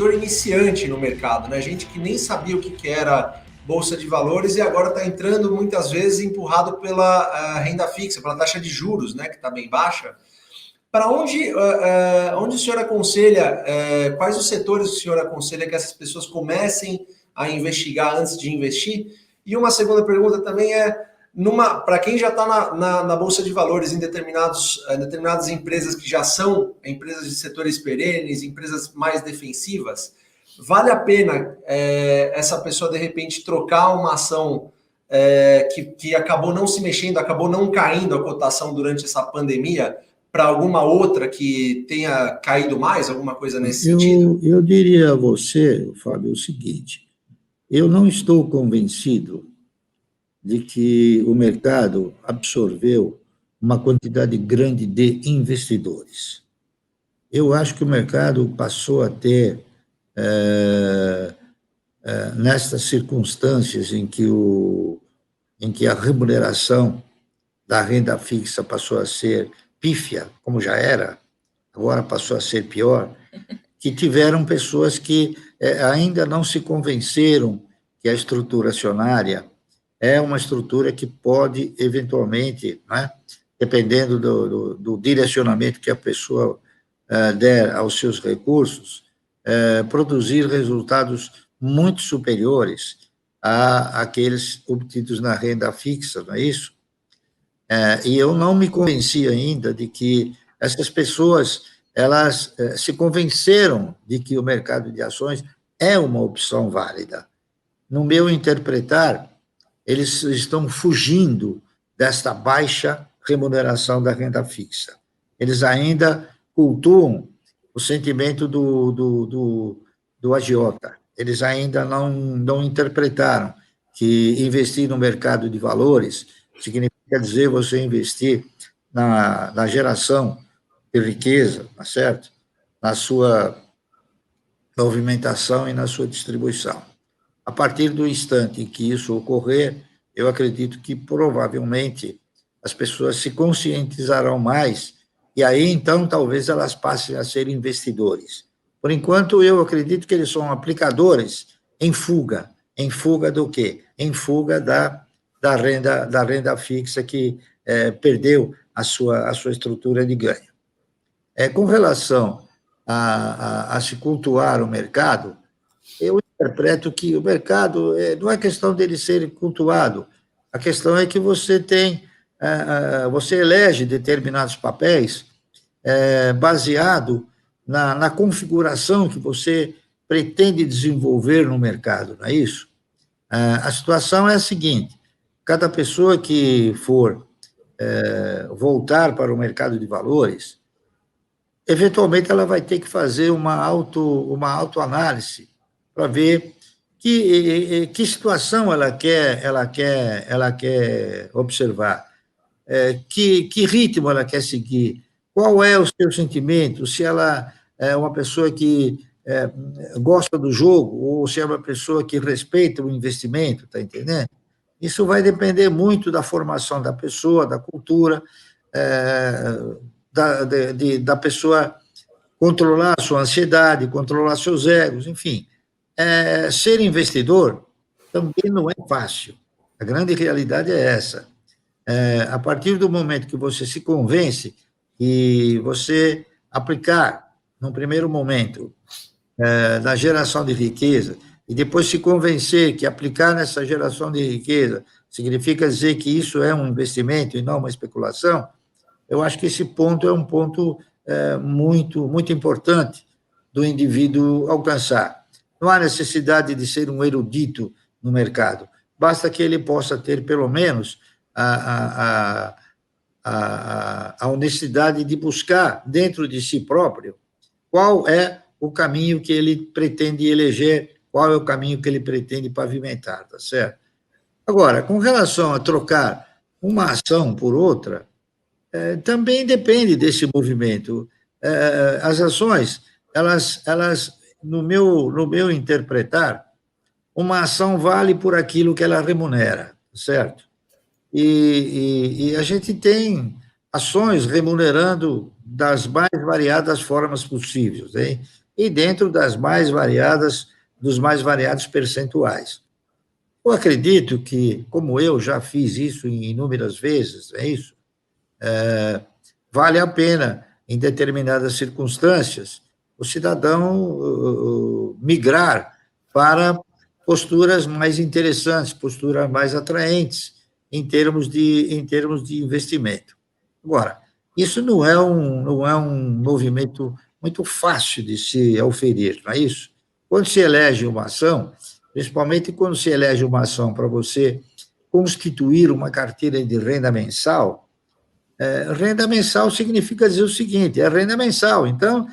investidor iniciante no mercado, né? Gente que nem sabia o que era bolsa de valores e agora está entrando muitas vezes empurrado pela renda fixa, pela taxa de juros, né? Que está bem baixa. Para onde o senhor aconselha, quais os setores o senhor aconselha que essas pessoas comecem a investigar antes de investir? E uma segunda pergunta também para quem já está na Bolsa de Valores em determinadas empresas que já são empresas de setores perenes, empresas mais defensivas, vale a pena essa pessoa, de repente, trocar uma ação que acabou não se mexendo, acabou não caindo a cotação durante essa pandemia, para alguma outra que tenha caído mais, alguma coisa nesse sentido? Eu diria a você, Fábio, o seguinte: eu não estou convencido de que o mercado absorveu uma quantidade grande de investidores. Eu acho que o mercado passou a ter, nestas circunstâncias em que a remuneração da renda fixa passou a ser pífia, como já era, agora passou a ser pior, que tiveram pessoas que ainda não se convenceram que a estrutura acionária é uma estrutura que pode, eventualmente, né, dependendo do direcionamento que a pessoa der aos seus recursos, produzir resultados muito superiores àqueles obtidos na renda fixa, não é isso? E eu não me convenci ainda de que essas pessoas elas se convenceram de que o mercado de ações é uma opção válida. No meu interpretar, eles estão fugindo desta baixa remuneração da renda fixa. Eles ainda cultuam o sentimento do agiota. Eles ainda não interpretaram que investir no mercado de valores significa dizer você investir na geração de riqueza, tá certo? Na sua movimentação e na sua distribuição. A partir do instante em que isso ocorrer, eu acredito que provavelmente as pessoas se conscientizarão mais e aí, então, talvez elas passem a ser investidores. Por enquanto, eu acredito que eles são aplicadores em fuga. Em fuga do quê? Em fuga da renda fixa que perdeu a sua estrutura de ganho. Com relação a se cultuar o mercado, eu interpreto que o mercado não é questão dele ser cultuado, a questão é que você você elege determinados papéis baseado na configuração que você pretende desenvolver no mercado, não é isso? A situação é a seguinte: cada pessoa que for voltar para o mercado de valores, eventualmente ela vai ter que fazer uma autoanálise para ver que situação ela quer observar, que ritmo ela quer seguir, qual é o seu sentimento, se ela é uma pessoa que gosta do jogo ou se é uma pessoa que respeita o investimento, está entendendo? Isso vai depender muito da formação da pessoa, da cultura, da pessoa controlar a sua ansiedade, controlar seus egos, enfim. Ser investidor também não é fácil. A grande realidade é essa. A partir do momento que você se convence e você aplicar, num primeiro momento, na geração de riqueza, e depois se convencer que aplicar nessa geração de riqueza significa dizer que isso é um investimento e não uma especulação, eu acho que esse ponto é um ponto muito, muito importante do indivíduo alcançar. Não há necessidade de ser um erudito no mercado, basta que ele possa ter, pelo menos, a honestidade de buscar dentro de si próprio qual é o caminho que ele pretende eleger, qual é o caminho que ele pretende pavimentar, tá certo? Agora, com relação a trocar uma ação por outra, também depende desse movimento. As ações, elas no meu interpretar, uma ação vale por aquilo que ela remunera, certo? E a gente tem ações remunerando das mais variadas formas possíveis, hein? e dentro dos mais variados percentuais. Eu acredito que, como eu já fiz isso em inúmeras vezes, é isso, vale a pena, em determinadas circunstâncias, o cidadão migrar para posturas mais interessantes, posturas mais atraentes em termos de investimento. Agora, isso não é um movimento muito fácil de se oferir, não é isso? Quando se elege uma ação, principalmente quando se elege uma ação para você constituir uma carteira de renda mensal significa dizer o seguinte, é renda mensal, então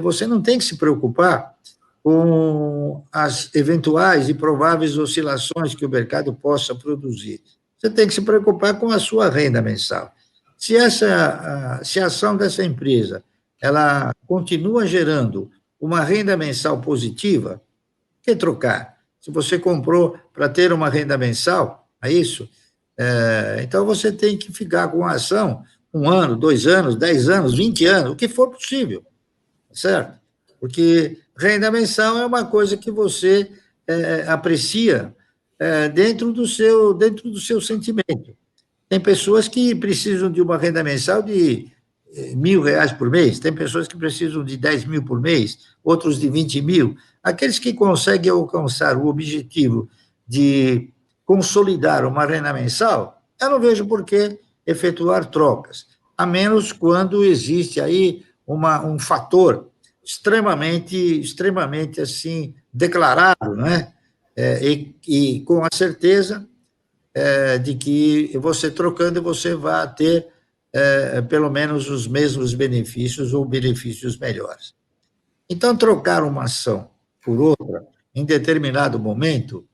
você não tem que se preocupar com as eventuais e prováveis oscilações que o mercado possa produzir. Você tem que se preocupar com a sua renda mensal. Se a ação dessa empresa ela continua gerando uma renda mensal positiva, que trocar? Se você comprou para ter uma renda mensal, é isso? Então, você tem que ficar com a ação 1 ano, 2 anos, 10 anos, 20 anos, o que for possível, certo? Porque renda mensal é uma coisa que você aprecia dentro do seu sentimento. Tem pessoas que precisam de uma renda mensal de R$ 1.000 por mês, tem pessoas que precisam de 10 mil por mês, outros de 20 mil. Aqueles que conseguem alcançar o objetivo de consolidar uma renda mensal, eu não vejo por que efetuar trocas, a menos quando existe aí um fator extremamente assim declarado, né? E com a certeza de que você trocando você vai ter pelo menos os mesmos benefícios ou benefícios melhores. Então, trocar uma ação por outra em determinado momento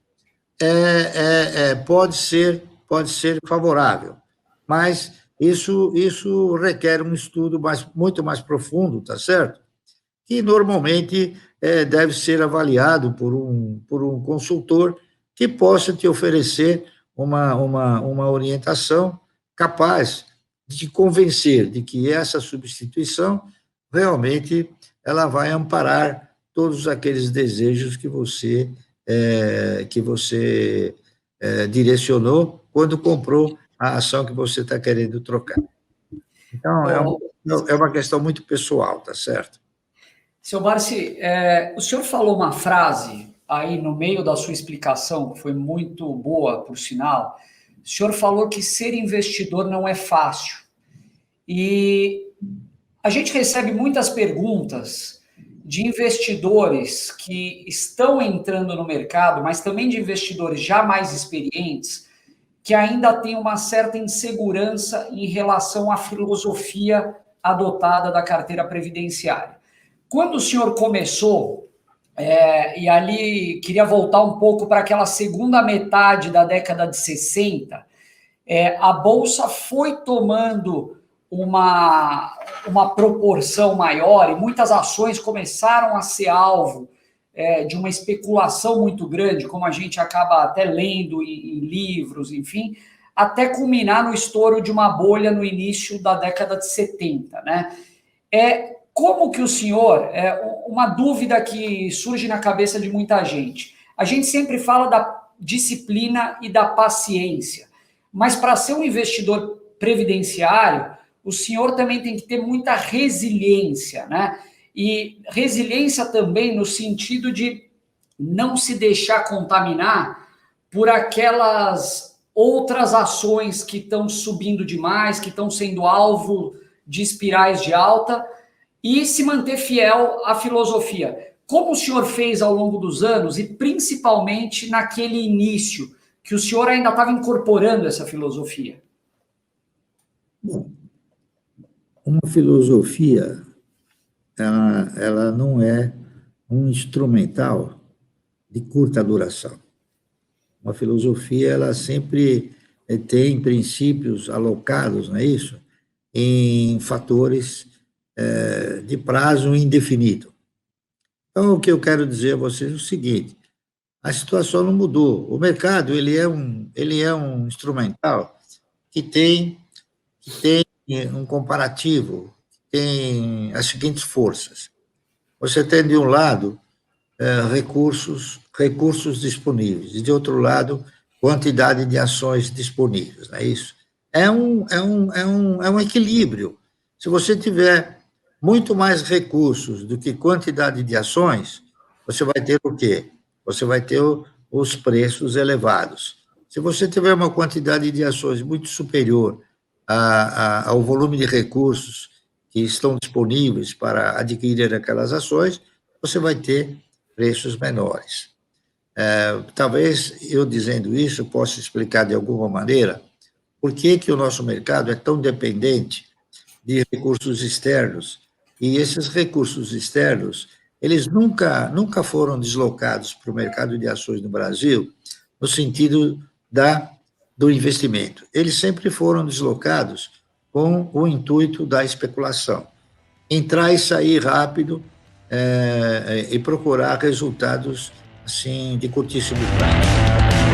pode ser favorável, mas isso requer um estudo muito mais profundo, tá certo? Que normalmente deve ser avaliado por um consultor que possa te oferecer uma orientação capaz de te convencer de que essa substituição realmente ela vai amparar todos aqueles desejos que você direcionou quando comprou a ação que você está querendo trocar. Então, é uma questão muito pessoal, tá certo? Seu Barsi, o senhor falou uma frase aí no meio da sua explicação, que foi muito boa, por sinal. O senhor falou que ser investidor não é fácil. E a gente recebe muitas perguntas de investidores que estão entrando no mercado, mas também de investidores já mais experientes, que ainda têm uma certa insegurança em relação à filosofia adotada da carteira previdenciária. Quando o senhor começou, e ali queria voltar um pouco para aquela segunda metade da década de 60, a Bolsa foi tomando uma proporção maior e muitas ações começaram a ser alvo de uma especulação muito grande, como a gente acaba até lendo em livros, enfim, até culminar no estouro de uma bolha no início da década de 70, né? Como que o senhor, uma dúvida que surge na cabeça de muita gente, a gente sempre fala da disciplina e da paciência, mas para ser um investidor previdenciário, o senhor também tem que ter muita resiliência, né? E resiliência também no sentido de não se deixar contaminar por aquelas outras ações que estão subindo demais, que estão sendo alvo de espirais de alta, e se manter fiel à filosofia. Como o senhor fez ao longo dos anos, e principalmente naquele início, que o senhor ainda estava incorporando essa filosofia? Bom, uma filosofia, ela não é um instrumental de curta duração. Uma filosofia, ela sempre tem princípios alocados, não é isso? Em fatores de prazo indefinido. Então, o que eu quero dizer a vocês é o seguinte: a situação não mudou. O mercado ele é um instrumental que tem um comparativo, tem as seguintes forças. você tem, de um lado, recursos disponíveis, e, de outro lado, quantidade de ações disponíveis, não é isso? É um equilíbrio. Se você tiver muito mais recursos do que quantidade de ações, você vai ter o quê? Você vai ter os preços elevados. Se você tiver uma quantidade de ações muito superior ao volume de recursos que estão disponíveis para adquirir aquelas ações, você vai ter preços menores. Talvez eu dizendo isso possa explicar de alguma maneira por que o nosso mercado é tão dependente de recursos externos, e esses recursos externos, eles nunca foram deslocados para o mercado de ações no Brasil no sentido do investimento. Eles sempre foram deslocados com o intuito da especulação. Entrar e sair rápido e procurar resultados assim, de curtíssimo prazo.